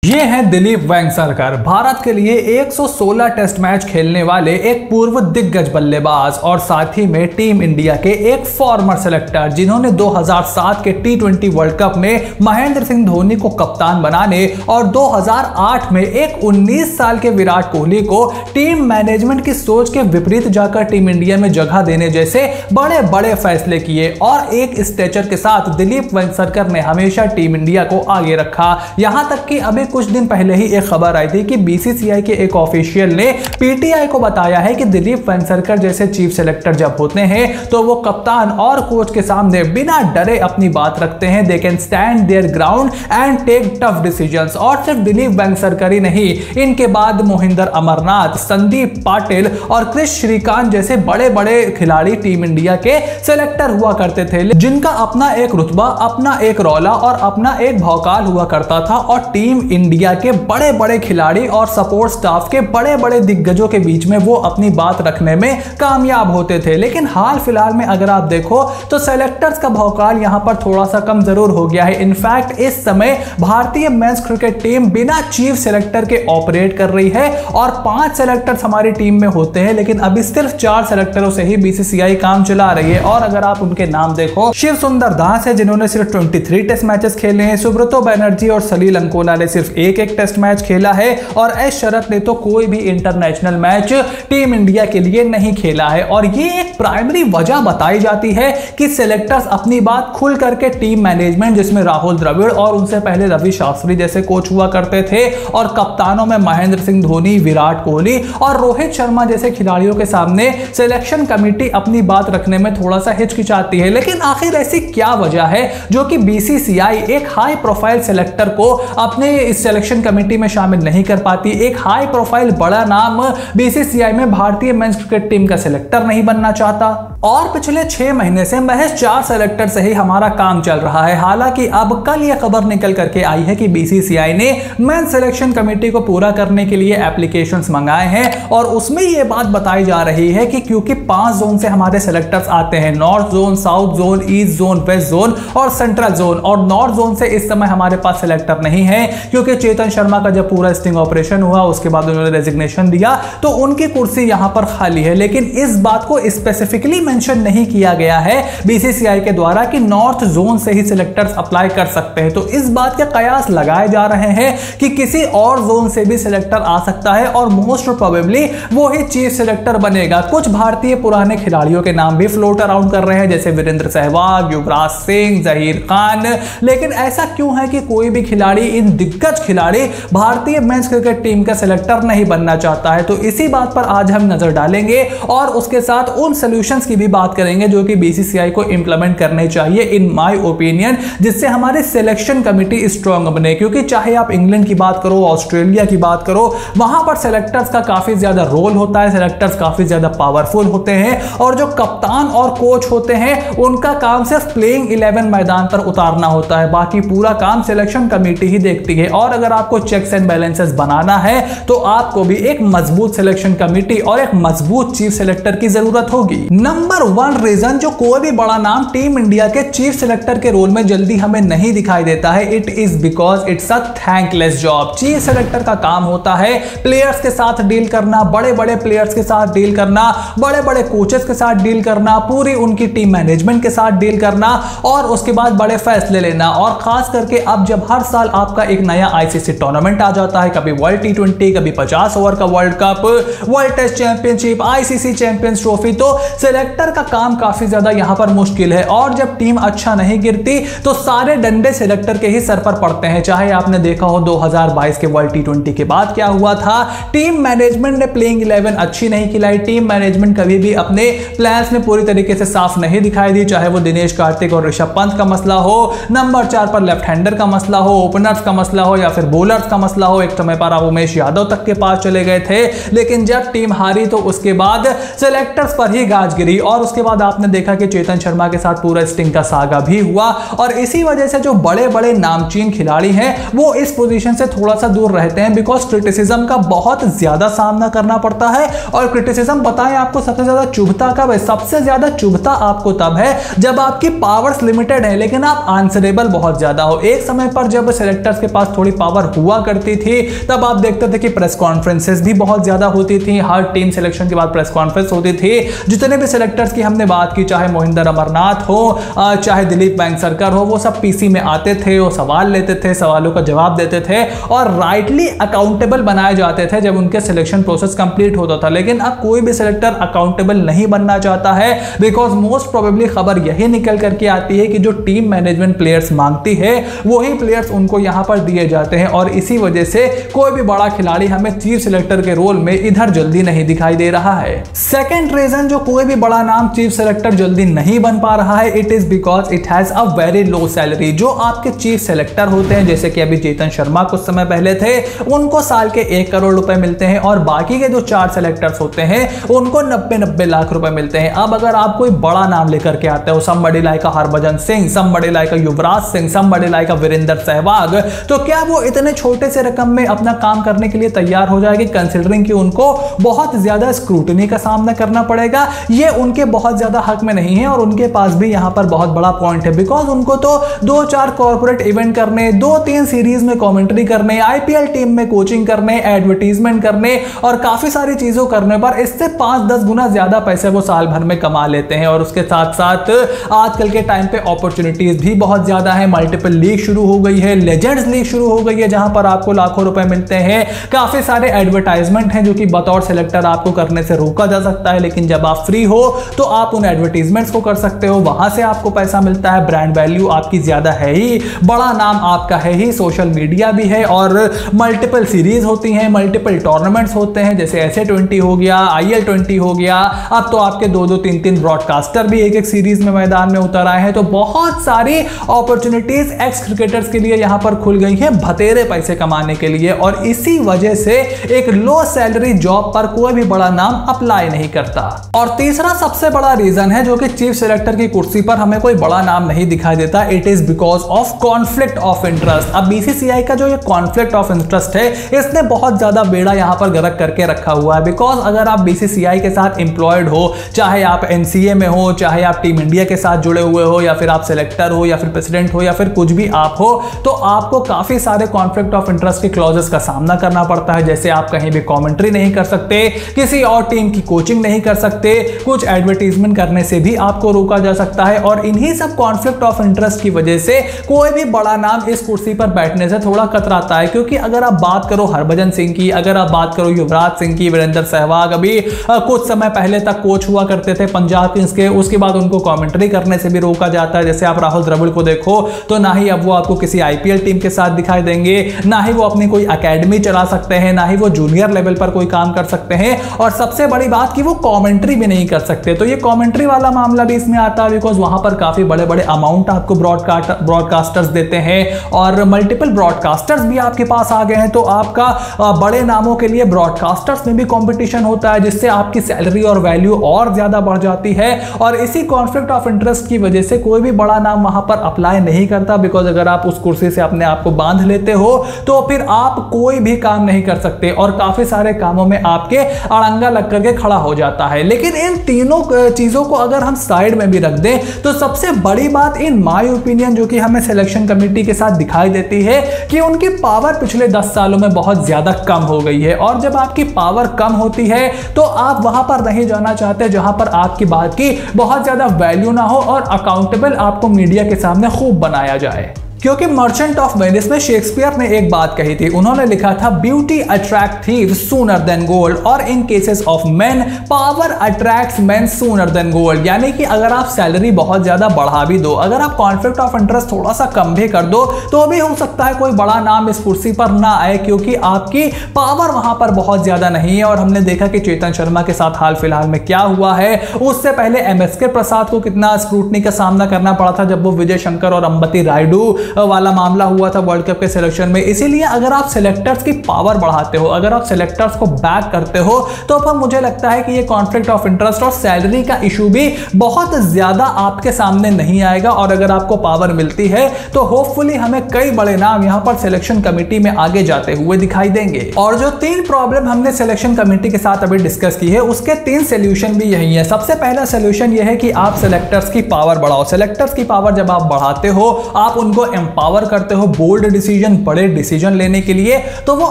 ये हैं दिलीप वेंगसरकर, भारत के लिए 116 टेस्ट मैच खेलने वाले एक पूर्व दिग्गज बल्लेबाज और साथ ही में टीम इंडिया के एक फॉर्मर सेलेक्टर, जिन्होंने 2007 के T20 वर्ल्ड कप में महेंद्र सिंह धोनी को कप्तान बनाने और 2008 में एक 19 साल के विराट कोहली को टीम मैनेजमेंट की सोच के विपरीत जाकर टीम इंडिया में जगह देने जैसे बड़े बड़े फैसले किए। और एक स्टेचर के साथ दिलीप वेंगसरकर ने हमेशा टीम इंडिया को आगे रखा। यहां तक कि अभी कुछ दिन पहले ही एक खबर आई थी कि बीसीसीआई के एक ऑफिशियल ने पीटीआई को बताया है कि दिलीप वेंगसरकर जैसे चीफ सेलेक्टर जब होते हैं तो वो कप्तान और कोच के सामने बिना डरे अपनी बात रखते हैं। They can stand their ground and take tough decisions. और सिर्फ दिलीप वेंगसरकर ही नहीं, इनके बाद मोहिंदर अमरनाथ, संदीप पाटिल और क्रिस श्रीकांत जैसे बड़े बड़े खिलाड़ी टीम इंडिया के सेलेक्टर हुआ करते थे, जिनका अपना एक रुतबा, अपना एक रौला और अपना एक भौकाल हुआ करता था। और टीम इंडिया के बड़े बड़े खिलाड़ी और सपोर्ट स्टाफ के बड़े बड़े दिग्गजों के बीच में वो अपनी बात रखने में कामयाब होते थे। लेकिन हाल फिलहाल में अगर आप देखो तो सेलेक्टर्स का भौकाल यहां पर थोड़ा सा कम जरूर हो गया है। इनफैक्ट इस समय भारतीय मेंस क्रिकेट टीम बिना चीफ सेलेक्टर के ऑपरेट कर रही है और 5 सेलेक्टर्स हमारी टीम में होते हैं, लेकिन अभी सिर्फ 4 सेलेक्टरों से ही बीसीसीआई काम चला रही है। और अगर आप उनके नाम देखो, शिव सुंदर दास है जिन्होंने सिर्फ 23 टेस्ट मैचेस खेले हैं, सुब्रतो बैनर्जी और सलील अंकोला ने सिर्फ एक टेस्ट मैच खेला है और एस शरत ने तो कोई भी इंटरनेशनल मैच टीम इंडिया के लिए नहीं खेला है। और ये एक प्राइमरी वजह बताई जाती है कि सेलेक्टर्स अपनी बात खुल करके टीम मैनेजमेंट, जिसमें राहुल द्रविड़ और उनसे पहले रवि शास्त्री जैसे कोच हुआ करते थे, और कप्तानों में महेंद्र सिंह धोनी, विराट कोहली और रोहित शर्मा जैसे खिलाड़ियों के सामने सिलेक्शन कमेटी अपनी बात रखने में थोड़ा सा हिचकिचाती है। लेकिन आखिर ऐसी क्या वजह है जो कि बीसीसीआई एक हाई प्रोफाइल सेलेक्टर को अपने इस सिलेक्शन कमेटी में शामिल नहीं कर पाती? एक हाई प्रोफाइल बड़ा नाम बीसीसीआई में भारतीय मेंस क्रिकेट टीम का सेलेक्टर नहीं बनना चाहता। और पिछले 6 महीने से महज 4 सेलेक्टर से ही हमारा काम चल रहा है। हालांकि अब कल यह खबर निकल करके आई है कि बीसीसीआई ने मेंस सिलेक्शन कमेटी को पूरा करने के लिए एप्लीकेशंस मंगाए हैं और उसमें यह बात बताई जा रही है कि क्योंकि 5 जोन से हमारे सेलेक्टर्स आते हैं, north zone, south zone, east zone, west zone और सेंट्रल जोन, और नॉर्थ जोन से इस समय हमारे पास सेलेक्टर नहीं है क्योंकि चेतन शर्मा का जब पूरा स्टिंग ऑपरेशन हुआ उसके बाद उन्होंने रेजिग्नेशन दिया तो उनकी कुर्सी यहां पर खाली है। लेकिन इस बात को स्पेसिफिकली मेंशन नहीं किया गया है बीसीसीआई के द्वारा कि नॉर्थ जोन से ही सिलेक्टर्स अप्लाई कर सकते हैं। तो इस बात के कयास लगाए जा रहे हैं कि किसी और जोन से भी सिलेक्टर आ सकता है और मोस्ट प्रोबेबली वो ही चीफ सिलेक्टर बनेगा। कुछ भारतीय पुराने खिलाड़ियों के नाम भी फ्लोट अराउंड कर रहे हैं, जैसे वीरेंद्र सहवाग, युवराज सिंह, जहीर खान। लेकिन ऐसा क्यों है कि कोई भी खिलाड़ी, इन दिग्गज खिलाड़ी भारतीय मेंस क्रिकेट टीम का सिलेक्टर नहीं बनना चाहता है? तो इसी बात पर आज हम नजर डालेंगे और उसके साथ उन सॉल्यूशंस की भी बात करेंगे जो कि बीसीसीआई को इंप्लीमेंट करने चाहिए इन माय ओपिनियन, जिससे हमारी सिलेक्शन कमेटी स्ट्रांग बने। क्योंकि चाहे आप इंग्लैंड की बात करो, ऑस्ट्रेलिया की बात करो, वहां पर सेलेक्टर्स का काफी ज्यादा रोल होता है, सेलेक्टर्स काफी ज्यादा पावरफुल होते हैं और जो कप्तान और कोच होते हैं उनका काम सिर्फ प्लेइंग 11 मैदान पर उतारना होता है, बाकी पूरा काम सिलेक्शन कमेटी ही देखती है। और अगर आपको चेक्स एंड बैलेंसेस बनाना है तो आपको भी एक मजबूत सिलेक्शन कमेटी और एक मजबूत चीफ सेलेक्टर की जरूरत होगी। नंबर 1 रीजन जो कोई भी बड़ा नाम टीम इंडिया के चीफ सेलेक्टर के रोल में जल्दी हमें नहीं दिखाई देता है, it is because it's a thankless job. Chief selector का काम होता है प्लेयर्स के साथ डील करना, बड़े बड़े प्लेयर्स के साथ डील करना, बड़े बड़े कोचेस के साथ डील करना, पूरी उनकी टीम मैनेजमेंट के साथ डील करना और उसके बाद बड़े फैसले लेना। और खास करके अब जब हर साल आपका एक नया आईसीसी टूर्नामेंट आ जाता है, कभी वर्ल्ड T20, कभी 50 ओवर का world cup, world test championship, ICC champions trophy, तो सिलेक्टर का काम काफी ज्यादा यहां पर मुश्किल है। और जब टीम अच्छा नहीं गिरती तो सारे डंडे सिलेक्टर के ही सर पर पड़ते हैं। चाहे आपने देखा हो 2022 के वर्ल्ड T20 के बाद क्या हुआ था, टीम मैनेजमेंट ने प्लेइंग 11 अच्छी नहीं खिलाई, टीम मैनेजमेंट कभी भी अपने प्लान्स में पूरी तरीके से साफ नहीं दिखाई दी, चाहे वो दिनेश कार्तिक और ऋषभ पंत का मसला हो, नंबर 4 पर लेफ्ट हैंडर का मसला हो, ओपनर्स का मसला हो या फिर बॉलर्स का मसला हो। एक समय पर उमेश यादव तक के पास चले गए थे, लेकिन जब टीम हारी तो उसके बाद सेलेक्टर्स पर ही गाज गिरी। और उसके बाद आपने देखा कि चेतन शर्मा के साथ पूरा स्टिंग का सागा भी हुआ और इसी वजह से जो बड़े बड़े नामचीन खिलाड़ी हैं वो इस पोजीशन से थोड़ा सा दूर रहते हैं, बिकॉज क्रिटिसिज्म का बहुत ज्यादा सामना करना पड़ता है। और क्रिटिसिज्म बताएं आपको सबसे ज्यादा चुभता कब है? सबसे ज्यादा चुभता आपको तब है जब आपकी पावर्स लिमिटेड है लेकिन आप आंसरेबल बहुत ज्यादा हो। एक समय पर जब सेलेक्टर्स के पास थोड़ी पावर हुआ करती थी। तब आप देखते थे कि प्रेस कॉन्फ्रेंसेस भी बहुत ज्यादा होती थी, हर टीम सिलेक्शन के बाद प्रेस कॉन्फ्रेंस होती थी। जितने भी सिलेक्टर्स की हमने बात की, चाहे मोहिंदर अमरनाथ हो, चाहे दिलीप वेंगसरकर हो, वो सब पीसी में आते थे, वो सवाल लेते थे, सवालों का जवाब देते थे और राइटली अकाउंटेबल बनाए जाते थे जब उनके सिलेक्शन प्रोसेस कंप्लीट होता था। लेकिन अब कोई भी सिलेक्टर अकाउंटेबल नहीं बनना चाहता है, बिकॉज मोस्ट प्रोबेबली खबर यही निकल करके आती है कि जो टीम मैनेजमेंट प्लेयर्स मांगती है वही प्लेयर्स उनको यहां पर दिए जाते हैं और इसी वजह से कोई भी बड़ा खिलाड़ी हमें चीफ सिलेक्टर के रोल में इधर जल्दी नहीं दिखाई दे रहा है। सेकंड रीजन जो कोई भी बड़ा नाम चीफ सिलेक्टर जल्दी नहीं बन पा रहा है, it is because it has a very low salary. जो आपके चीफ सिलेक्टर होते हैं, जैसे कि अभी चेतन शर्मा कुछ समय पहले थे, उनको साल के 1 करोड़ रुपए मिलते हैं और बाकी के जो 4 सिलेक्टर्स होते हैं उनको 90-90 लाख रुपए मिलते हैं। अब अगर आप कोई बड़ा नाम लेकर के आते हो, somebody like Harbhajan Singh, somebody like Yuvraj Singh, somebody like Virendra Sehwag, तो क्या वो इतने छोटे से रकम में अपना काम करने के लिए तैयार हो जाएगी, कंसिडरिंग कि उनको बहुत ज्यादा स्क्रूटनी का सामना करना पड़ेगा? ये उनके बहुत ज्यादा हक में नहीं है और उनके पास भी यहां पर बहुत बड़ा पॉइंट है, बिकॉज उनको तो 2-4 कॉर्पोरेट इवेंट करने, 2-3 सीरीज में कमेंट्री करने, आईपीएल टीम में कोचिंग करने, एडवर्टीजमेंट करने और काफी सारी चीजों करने पर इससे 5-10 गुना ज्यादा पैसे वो साल भर में कमा लेते हैं। और उसके साथ साथ आजकल के टाइम पे अपॉर्चुनिटीज भी बहुत ज्यादा है, मल्टीपल लीग शुरू हो गई है, लेजेंड्स लीग शुरू हो गई है जहां पर आपको लाखों रुपए मिलते हैं, काफी सारे एडवर्टाइजमेंट हैं जो कि बतौर सिलेक्टर आपको करने से रोका जा सकता है, लेकिन जब आप फ्री हो तो आप उन एडवर्टीजमेंट्स को कर सकते हो, वहां से आपको पैसा मिलता है, ब्रांड वैल्यू आपकी ज्यादा है ही, बड़ा नाम आपका है ही, सोशल मीडिया भी है और मल्टीपल सीरीज होती हैं, मल्टीपल टूर्नामेंट्स होते हैं, जैसे SA20 हो गया, IL20 हो गया, अब तो आपके 2-2, 3-3 ब्रॉडकास्टर भी एक सीरीज में मैदान में उतर आए हैं। तो बहुत सारी अपॉर्चुनिटीज एक्स क्रिकेटर्स के लिए यहां पर खुल गई हैं भतेरे पैसे कमाने के लिए और इसी वजह से एक लो सैलरी जॉब पर कोई भी बड़ा नाम अप्लाई नहीं करता। और तीसरा सबसे बड़ा रीजन है जो कि चीफ सिलेक्टर की कुर्सी पर हमें कोई बड़ा नाम नहीं दिखाई देता, it is because of conflict of interest. अब बीसीसीआई का जो ये कॉन्फ्लिक्ट ऑफ इंटरेस्ट है, इसने बहुत ज्यादा बेड़ा यहां पर गर्क करके रखा हुआ है। बिकॉज अगर आप बीसीसीआई के साथ एम्प्लॉयड हो, चाहे आप एनसीए में हो, चाहे आप टीम इंडिया के साथ जुड़े हुए हो, या फिर आप सिलेक्टर हो, या फिर प्रेसिडेंट हो, या फिर कुछ भी आप हो, तो आपको काफी सारे कॉन्फ्लिक्ट ऑफ इंटरेस्ट के क्लॉजेस का सामना करना पड़ता है। जैसे आप कहीं भी कमेंट्री नहीं कर सकते, किसी और टीम की कोचिंग नहीं कर सकते, कुछ एडवर्टीजमेंट करने से भी आपको रोका जा सकता है। और इन्हीं सब कॉन्फ्लिक्ट ऑफ इंटरेस्ट की वजह से कोई भी बड़ा नाम इस कुर्सी पर बैठने से थोड़ा कतराता है। क्योंकि अगर आप बात करो हरभजन सिंह की, अगर आप बात करो युवराज सिंह की, वीरेंद्र सहवाग अभी कुछ समय पहले तक कोच हुआ करते थे पंजाब किंग्स के, उसके बाद उनको कमेंट्री करने से भी रोका जाता है। जैसे आप राहुल द्रविड़ को देखो तो ना ही अब वो आपको किसी आईपीएल टीम के साथ दिखाई देंगे, ना ही वो अपनी कोई एकेडमी चला सकते हैं, ना ही वो जूनियर लेवल पर कोई काम कर सकते हैं, और सबसे बड़ी बात कि वो कमेंट्री भी नहीं कर सकते। तो ये कमेंट्री वाला मामला भी इसमें आता है, बिकॉज वहां पर काफी बड़े बड़े अमाउंट आपको ब्रॉडकास्टर्स देते हैं और मल्टीपल ब्रॉडकास्टर्स भी आपके पास आ गए हैं। तो आपका बड़े नामों के लिए ब्रॉडकास्टर्स में भी कंपटीशन होता है, जिससे आपकी सैलरी और वैल्यू और ज्यादा बढ़ जाती है। और इसी कॉन्फ्लिक्ट ऑफ इंटरेस्ट की वजह से कोई भी बड़ा नाम वहां पर अप्लाई नहीं करता, बिकॉज अगर आप उस कुर्सी से अपने आप को बांध लेते हो तो फिर आप कोई भी काम नहीं कर सकते और काफी सारे कामों में आपके अड़ंगा लग करके खड़ा हो जाता है। लेकिन इन तीनों चीजों को अगर हम साइड में भी रख दें तो सबसे बड़ी बात इन माय ओपिनियन जो कि हमें सिलेक्शन कमेटी के साथ दिखाई देती है कि उनकी पावर पिछले 10 सालों में बहुत ज्यादा कम हो गई है। और जब आपकी पावर कम होती है तो आप वहां पर नहीं जाना चाहते जहां पर आपकी बात की बहुत ज्यादा वैल्यू ना हो और अकाउंटेबल आपको मीडिया के सामने खूब बनाया जाए। क्योंकि मर्चेंट ऑफ वेनिस में शेक्सपियर ने एक बात कही थी, उन्होंने लिखा था beauty attract thieves sooner than gold, और in cases of men power attracts men sooner than gold. यानी कि अगर आप सैलरी बहुत ज्यादा बढ़ा भी दो, अगर आप कॉन्फ्लिक्ट ऑफ इंटरेस्ट थोड़ा सा कम भी कर दो, तो भी हो सकता है कोई बड़ा नाम इस कुर्सी पर ना आए, क्योंकि आपकी पावर वहां पर बहुत ज्यादा नहीं है। और हमने देखा कि चेतन शर्मा के साथ हाल फिलहाल में क्या हुआ है, उससे पहले MSK प्रसाद को कितना स्क्रूटनी का सामना करना पड़ा था जब वो विजय शंकर और अंबती रायडू वाला मामला हुआ था वर्ल्ड कप के सिलेक्शन में। इसीलिए अगर आप सिलेक्टर्स की पावर बढ़ाते हो, अगर आप सिलेक्टर्स को बैक करते हो, तो फिर मुझे लगता है कि ये कॉन्फ्लिक्ट ऑफ इंटरेस्ट और सैलरी का इशू भी बहुत ज्यादा आपके सामने नहीं आएगा। और अगर आपको पावर मिलती है तो होपफुली हमें कई बड़े नाम यहां पर सिलेक्शन कमेटी में आगे जाते हुए दिखाई देंगे। और जो 3 प्रॉब्लम हमने सिलेक्शन कमेटी के साथ अभी डिस्कस की है, उसके 3 सोल्यूशन भी यही है। सबसे पहला सोल्यूशन यह है कि आप सिलेक्टर्स की पावर बढ़ाओ। सिलेक्टर्स की पावर जब आप बढ़ाते हो, आप उनको एम्पावर करते हो बोल्ड डिसीजन, बड़े डिसीजन लेने के लिए, तो वो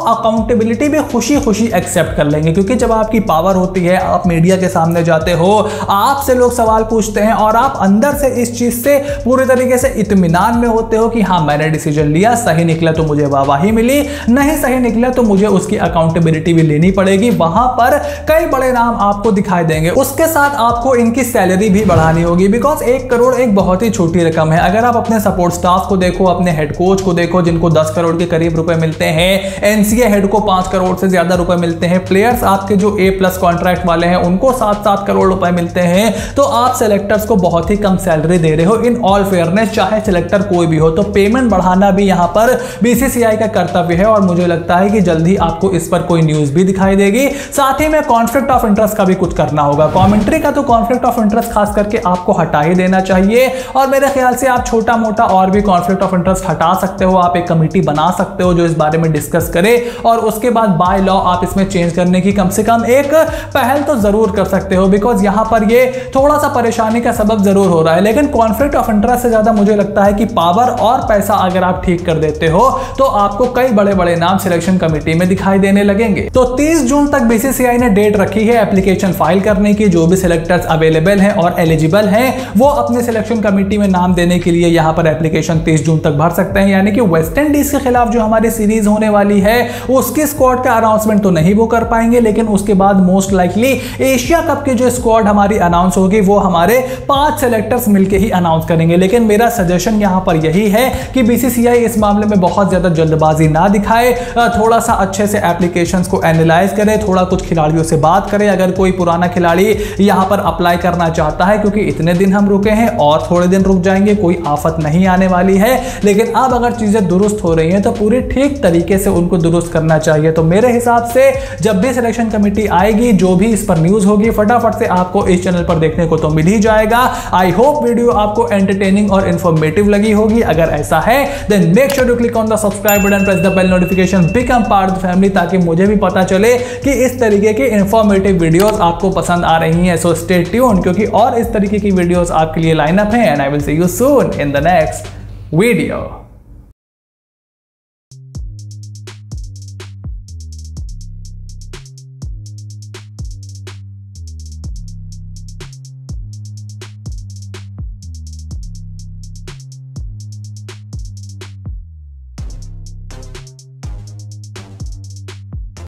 अकाउंटेबिलिटी भी खुशी खुशी एक्सेप्ट कर लेंगे। क्योंकि जब आपकी पावर होती है, आप मीडिया के सामने जाते हो, आपसे लोग सवाल पूछते हैं और आप अंदर से इस चीज से पूरी तरीके से इत्मीनान में होते हो कि हाँ मैंने डिसीजन लिया, सही निकला तो मुझे वाहवाही मिली, नहीं सही निकला तो मुझे उसकी अकाउंटेबिलिटी भी लेनी पड़ेगी। वहां पर कई बड़े नाम आपको दिखाई देंगे। उसके साथ आपको इनकी सैलरी भी बढ़ानी होगी, बिकॉज 1 करोड़ एक बहुत ही छोटी रकम है। अगर आप अपने सपोर्ट स्टाफ को देखो, अपने हेड कोच को देखो जिनको 10 करोड़ के करीब रुपए मिलते हैं, एनसीए हेड को 5 करोड़ से ज्यादा रुपए मिलते हैं, प्लेयर्स आपके जो A+ कॉन्ट्रैक्ट वाले हैं उनको 7-7 करोड़ रुपए मिलते हैं, तो आप सेलेक्टर्स को बहुत ही कम सैलरी दे रहे हो। इन ऑल फेयरनेस, चाहे सेलेक्टर कोई भी हो, तो पेमेंट बढ़ाना भी यहां पर बीसीसीआई का कर्तव्य है और मुझे लगता है कि जल्दी आपको इस पर कोई न्यूज भी दिखाई देगी। साथ ही में कॉन्फ्लिक्ट ऑफ इंटरेस्ट का भी कुछ करना होगा। कमेंट्री का तो कॉन्फ्लिक्ट ऑफ इंटरेस्ट खास करके आपको हटा ही देना चाहिए और मेरे ख्याल से आप छोटा मोटा और भी कॉन्फ्लिक्ट ऑफ इंटरेस्ट हटा सकते हो। आप एक कमेटी बना सकते हो जो इस बारे में डिस्कस करे और उसके बाद बाय लॉ आप इसमें चेंज करने की कम से कम एक पहल तो जरूर कर सकते हो, बिकॉज यहां पर ये थोड़ा सा परेशानी का सबब जरूर हो रहा है। लेकिन कॉन्फ्लिक्ट ऑफ इंटरेस्ट से ज्यादा मुझे लगता है कि पावर और पैसा अगर आप ठीक कर देते हो तो आपको कई बड़े बड़े नाम सिलेक्शन कमेटी में दिखाई देने लगेंगे। तो 30 जून तक बीसीसीआई ने डेट रखी है एप्लीकेशन फाइल करने की। जो भी सिलेक्टर्स अवेलेबल हैं और एलिजिबल हैं वो अपने सिलेक्शन कमेटी में नाम देने के लिए यहां पर एप्लीकेशन 30 जून तक भर सकते हैं। यानी कि वेस्ट इंडीज के खिलाफ जो हमारी सीरीज होने वाली है उसकी स्क्वाड का अनाउंसमेंट तो नहीं वो कर पाएंगे, लेकिन उसके बाद मोस्ट लाइकली एशिया कप की जो स्क्वाड हमारी अनाउंस होगी वो हमारे 5 सेलेक्टर्स मिलकर ही अनाउंस करेंगे। लेकिन मेरा सजेशन यहां पर यही है कि बीसीसीआई इस मामले में बहुत ज्यादा जल्दबाजी ना दिखाए, थोड़ा सा अच्छे से एप्लीकेशंस को एनालाइज करे, थोड़ा कुछ खिलाड़ियों से बात करें। अगर कोई पुराना खिलाड़ी यहां पर अप्लाई करना चाहता है, क्योंकि इतने दिन हम रुके हैं और थोड़े दिन रुक जाएंगे, कोई आफत नहीं आने वाली है, लेकिन अब अगर चीजें दुरुस्त हो रही हैं तो पूरी ठीक तरीके से उनको दुरुस्त करना चाहिए। तो मेरे हिसाब से जब भी सिलेक्शन कमेटी आएगी, जो भी इस पर न्यूज होगी, फटाफट से आपको इस चैनल पर देखने को तो मिल ही जाएगा। आई होप वीडियो आपको एंटरटेनिंग और इंफॉर्मेटिव लगी होगी। अगर ऐसा है then make sure to click on the subscribe button, press the bell notification, become part of the family, ताकि मुझे भी पता चले कि इस तरीके के इंफॉर्मेटिव वीडियोस आपको पसंद आ रही हैं। सो स्टे ट्यून्ड, क्योंकि और इस तरीके की वीडियोस आपके लिए लाइन अप हैं and I will see you soon in the next video.